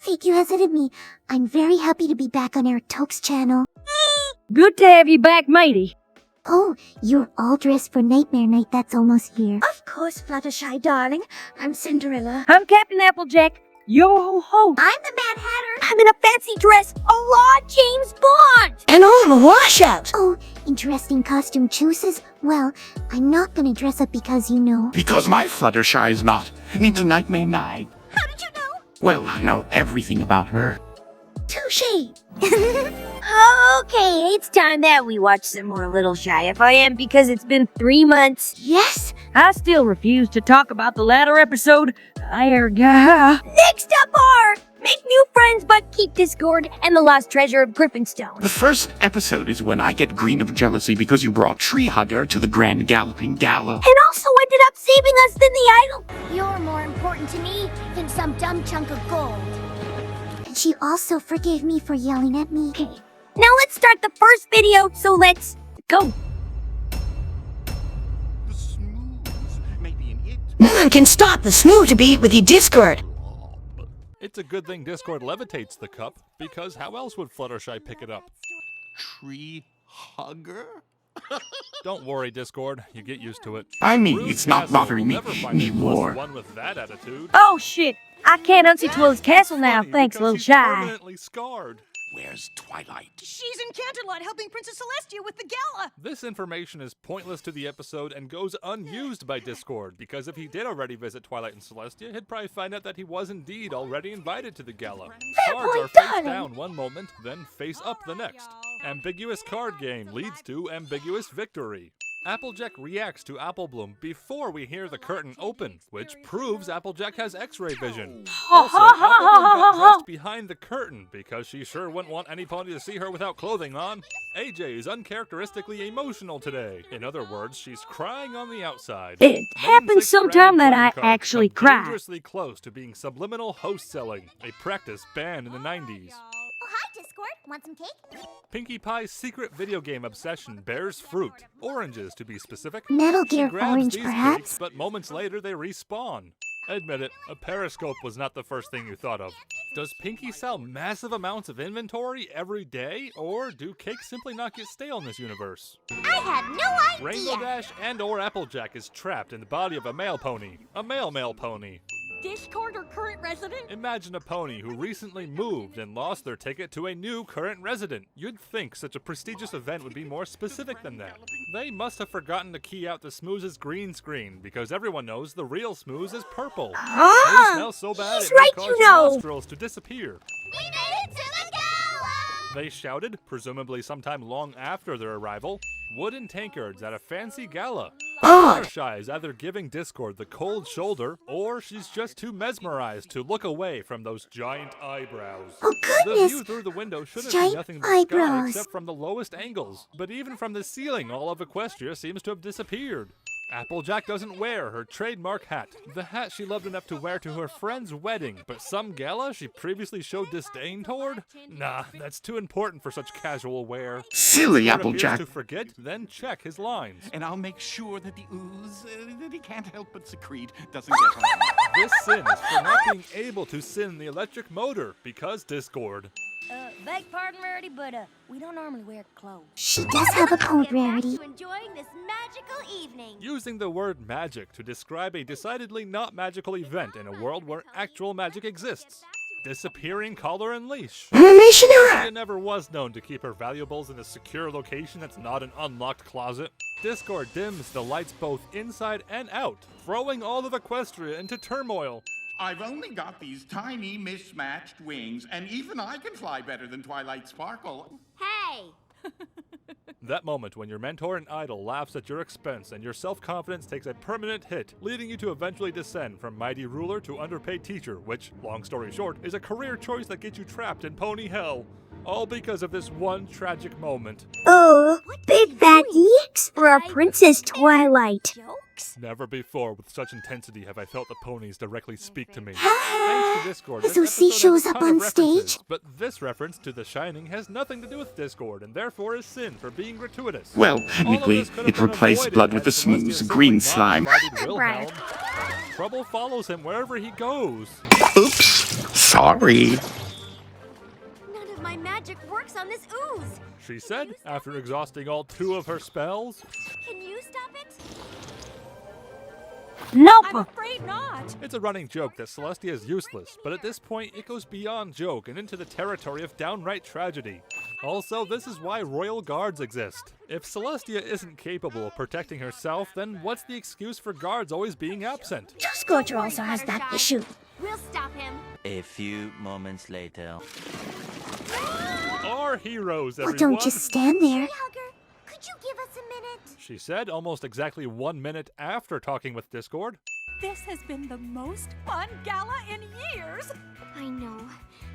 Fakeyou has it in me. I'm very happy to be back on Eric Toke's channel. Good to have you back, matey. Oh, you're all dressed for Nightmare Night that's almost here. Of course, Fluttershy, darling. I'm Cinderella. I'm Captain Applejack. Yo-ho-ho. I'm the Mad Hatter. I'm in a fancy dress. A raw James Bond. And I'm a washout. Oh, interesting costume choices. Well, I'm not gonna dress up because you know. Because my Fluttershy is not into Nightmare Night. How did you know? Well, I know everything about her. Touche. Okay, it's time that we watch some more Little Shy FIM because it's been 3 months. Yes. I still refuse to talk about the latter episode. Next up are Make New Friends But Keep Discord and The Lost Treasure of Griffinstone. The first episode is when I get green of jealousy because you brought Tree Hugger to the Grand Galloping Gala. And also ended up saving us in the idol. You're more important to me than some dumb chunk of gold. And she also forgave me for yelling at me. Okay, now let's start the first video, so let's go. The smooth may be an it. No one can stop the smooth to beat with your Discord. It's a good thing Discord levitates the cup, because how else would Fluttershy pick it up? Tree Hugger? Don't worry, Discord, you get used to it. I mean, Rude's it's not Castle bothering me will never find a plus anymore. one with that attitude. Oh shit, I can't unsee Twill's castle now, Funny, thanks, because Little he's Shy. permanently scarred. Where's Twilight? She's in Canterlot helping Princess Celestia with the gala. This information is pointless to the episode and goes unused by Discord, because if he did already visit Twilight and Celestia, he'd probably find out that he was indeed already invited to the gala. Cards are face down one moment, then face up the next. Ambiguous card game leads to ambiguous victory. Applejack reacts to Applebloom before we hear the curtain open, which proves Applejack has X-ray vision. Also, Applebloom got dressed behind the curtain because she sure wouldn't want any pony to see her without clothing on. AJ is uncharacteristically emotional today. In other words, she's crying on the outside. It Main happens 6 sometime random that I playing cards actually come cry. dangerously close to being subliminal host selling, a practice banned in the 90s. Oh, hi, Discord. Want some cake? Pinkie Pie's secret video game obsession bears fruit. Oranges, to be specific. Metal She Gear grabs Orange, these perhaps? cakes, but moments later they respawn. Admit it, a periscope was not the first thing you thought of. Does Pinkie sell massive amounts of inventory every day, or do cakes simply not get stale in this universe? I have no Rainbow idea. Dash and or Applejack is trapped in the body of a male pony. A male pony. Discord or current resident? Imagine a pony who recently moved and lost their ticket to a new current resident. You'd think such a prestigious event would be more specific than that. They must have forgotten to key out the Smooz's green screen, because everyone knows the real Smooz is purple. They smell so bad he's it may right, cause you your know. nostrils to disappear. We made it to the gala. They shouted, presumably sometime long after their arrival, wooden tankards at a fancy gala. Fluttershy is either giving Discord the cold shoulder, or she's just too mesmerized to look away from those giant eyebrows. Oh, The goodness. view through the window shouldn't Giant be nothing but sky eyebrows. except from the lowest angles. But even from the ceiling, all of Equestria seems to have disappeared. Applejack doesn't wear her trademark hat, the hat she loved enough to wear to her friend's wedding, but some gala she previously showed disdain toward? Nah, that's too important for such casual wear. Silly Discord appears Applejack. to forget, then check his lines. And I'll make sure that the ooze that he can't help but secrete doesn't get on. This sin is for not being able to sin the electric motor, because Discord. Beg pardon, Rarity, but we don't normally wear clothes. She does have a cold rarity. Enjoying this magical evening. Using the word magic to describe a decidedly not magical event in a world where actual magic exists. Disappearing collar and leash. She never was known to keep her valuables in a secure location that's not an unlocked closet. Discord dims the lights both inside and out, throwing all of Equestria into turmoil. I've only got these tiny mismatched wings, and even I can fly better than Twilight Sparkle. Hey. That moment when your mentor and idol laughs at your expense and your self-confidence takes a permanent hit, leading you to eventually descend from mighty ruler to underpaid teacher, which, long story short, is a career choice that gets you trapped in pony hell. All because of this one tragic moment. Oh, big fat EX for our Princess Twilight. Jokes? Never before with such intensity have I felt the ponies directly speak to me. Thanks to Discord, this So she episode has shows a up ton on of references, stage? but this reference to The Shining has nothing to do with Discord, and therefore is sin for being gratuitous. Well, All of technically, this could have it been replaced avoided blood with had the smooth Celestia green simply not slime. invited Wilhelm. Right. Trouble follows him wherever he goes. Oops. Sorry. None of my magic works on this ooze. She said, after exhausting all 2 of her spells. Can you stop it? Nope. I'm afraid not. It's a running joke that Celestia is useless, but at this point it goes beyond joke and into the territory of downright tragedy. Also, this is why royal guards exist. If Celestia isn't capable of protecting herself, then what's the excuse for guards always being absent? Scorcher also has that issue. We'll stop him. A few moments later. Our heroes, Well, everyone! don't just stand there. Hugger, could you give us a minute? She said almost exactly 1 minute after talking with Discord. This has been the most fun gala in years. I know.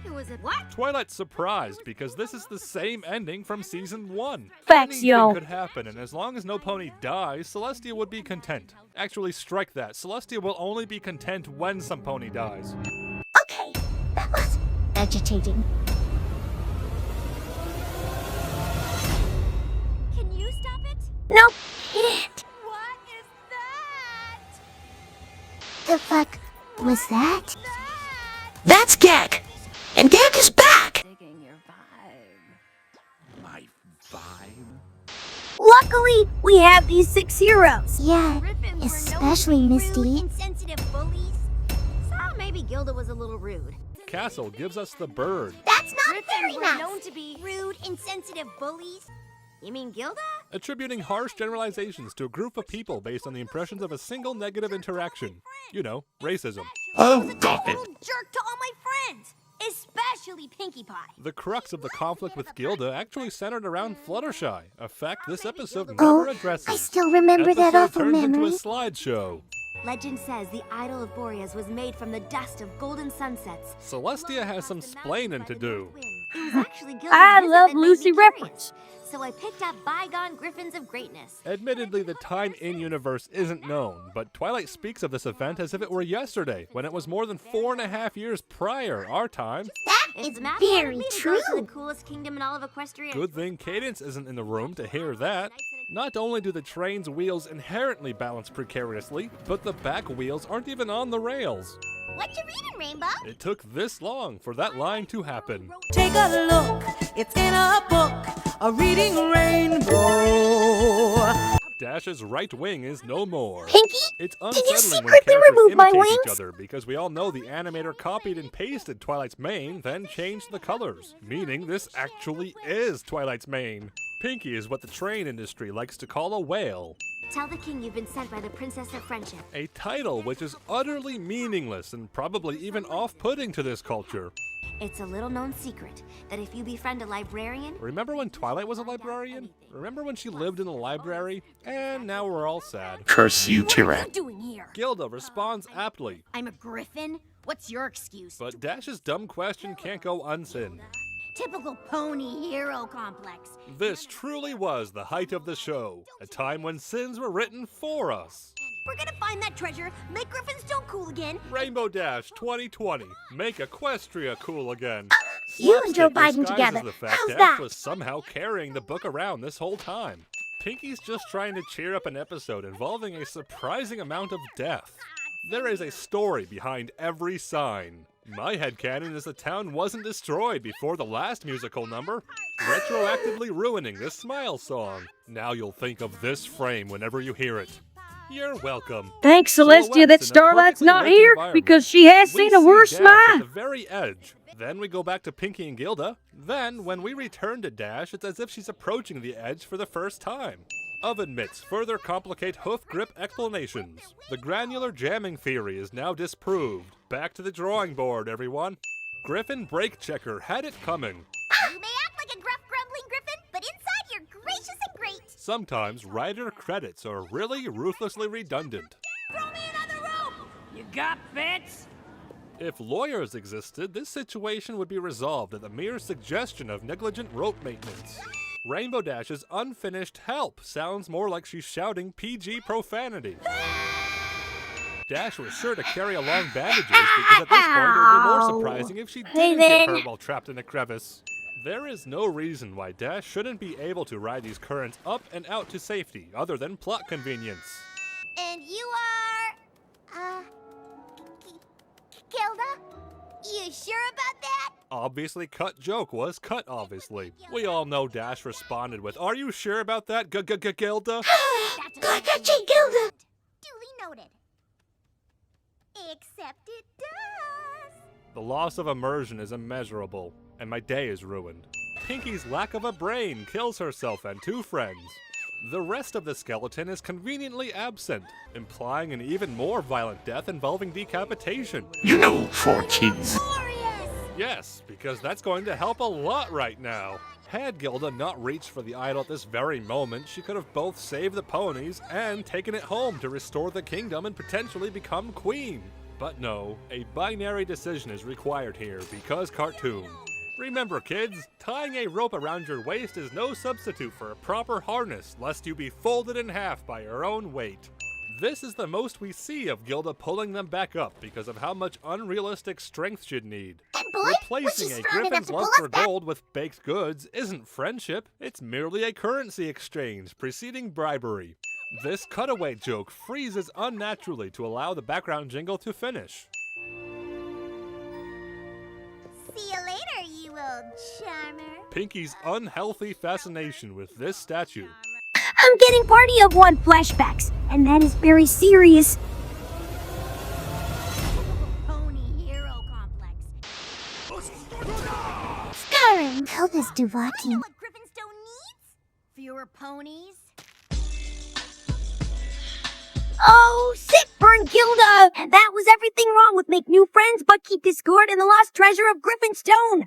It was a what? Twilight's surprised because this is the same ending from season 1. Fakeyou. Anything could happen, and as long as no pony dies, Celestia would be content. Actually, strike that. Celestia will only be content when some pony dies. Okay, that was agitating. Can you stop it? Nope, it. What is that? The fuck was that? That's Gek! And Gek is back! Digging your vibe. My vibe? Luckily, we have these 6 heroes. Yeah, Griffins especially were known to be Misty. rude, insensitive bullies. So maybe Gilda was a little rude. Castle gives us the bird, That's not very Griffins were nice. known to be rude, insensitive bullies. You mean Gilda? attributing harsh generalizations to a group of people based on the impressions of a single negative interaction. You know, racism. Oh, was a God. total jerk to all my friends, especially Pinkie Pie. The crux of the conflict with Gilda actually centered around Fluttershy, a fact this episode Oh, never addresses. I still remember that Episode awful turns memory. into a slideshow. Legend says the idol of Boreas was made from the dust of golden sunsets. Celestia has some splaining to do. It was actually Gilda's I visit love that made Lucy me curious. reference. So I picked up bygone griffins of greatness. Admittedly, the time in-universe isn't known, but Twilight speaks of this event as if it were yesterday, when it was more than 4.5 years prior our time. That If is the map wanted very me to go true. to the coolest kingdom in all of Equestria. Good thing Cadence isn't in the room to hear that. Not only do the train's wheels inherently balance precariously, but the back wheels aren't even on the rails. What you reading, Rainbow? It took this long for that line to happen. Take a look, it's in a book, a reading rainbow. Dash's right wing is no more. Pinky, It's you unsettling when secretly characters remove my imitate wings? each other because we all know the animator copied and pasted Twilight's mane, then changed the colors, meaning this actually is Twilight's mane. Pinky is what the train industry likes to call a whale, Tell the king you've been sent by the Princess of Friendship. a title which is utterly meaningless and probably even off-putting to this culture. It's a little known secret that if you befriend a librarian, Remember when Twilight was a librarian? Remember when she lived in a library? And now we're all sad. Curse you, What are you Tyrant. doing here? Gilda responds aptly, I'm a griffin. What's your excuse? but Dash's dumb question can't go unseen. Typical pony hero complex. This truly was the height of the show, a time when sins were written for us. We're gonna find that treasure, make Griffins don't cool again. Rainbow Dash 2020, make Equestria cool again. You and Joe Slapstick Biden disguises together. The fact How's Dash that? was somehow carrying the book around this whole time. Pinky's just trying to cheer up an episode involving a surprising amount of death. There is a story behind every sign. My headcanon is the town wasn't destroyed before the last musical number, retroactively ruining this Smile song. Now you'll think of this frame whenever you hear it. You're welcome. Thanks, Celestia, that Silhouettes in a Starlight's perfectly not lit here environment. because she has We seen a see worse Dash at smile. the very edge. Then we go back to Pinky and Gilda. Then, when we return to Dash, it's as if she's approaching the edge for the first time. Oven mitts further complicate hoof grip explanations. The granular jamming theory is now disproved. Back to the drawing board, everyone. Griffin Brake Checker had it coming. You may act like a gruff, grumbling griffin, but inside you're gracious and great. Sometimes writer credits are really ruthlessly redundant. Throw me another rope! You got bits? If lawyers existed, this situation would be resolved at the mere suggestion of negligent rope maintenance. Rainbow Dash's unfinished help sounds more like she's shouting PG profanity. Dash was sure to carry along bandages because at this point it would be more surprising if she Hey, didn't get then. hurt while trapped in a crevice. There is no reason why Dash shouldn't be able to ride these currents up and out to safety other than plot convenience. And you are, Gilda? You sure about that? Obviously, cut joke was cut, obviously. We all know Dash responded with, "Are you sure about that, Gilda?" Gotcha, Gilda! Duly noted. Except it does. The loss of immersion is immeasurable, and my day is ruined. Pinky's lack of a brain kills herself and 2 friends. The rest of the skeleton is conveniently absent, implying an even more violent death involving decapitation. You know, for kids. Yes, because that's going to help a lot right now. Had Gilda not reached for the idol at this very moment, she could have both saved the ponies and taken it home to restore the kingdom and potentially become queen. But no, a binary decision is required here because cartoon. Remember kids, tying a rope around your waist is no substitute for a proper harness, lest you be folded in half by your own weight. This is the most we see of Gilda pulling them back up because of how much unrealistic strength she'd need. Replacing a griffin's love for gold with baked goods isn't friendship, it's merely a currency exchange preceding bribery. This cutaway joke freezes unnaturally to allow the background jingle to finish. See you later, you old charmer. Pinky's unhealthy fascination with this statue. I'm getting Party of One flashbacks, and that is very serious. Pony hero complex. Skyrim, help us, You know Duvaki. what Griffinstone needs? Fewer ponies. Oh, sick burn Gilda! And that was everything wrong with Make New Friends but Keep Discord and the Lost Treasure of Griffinstone!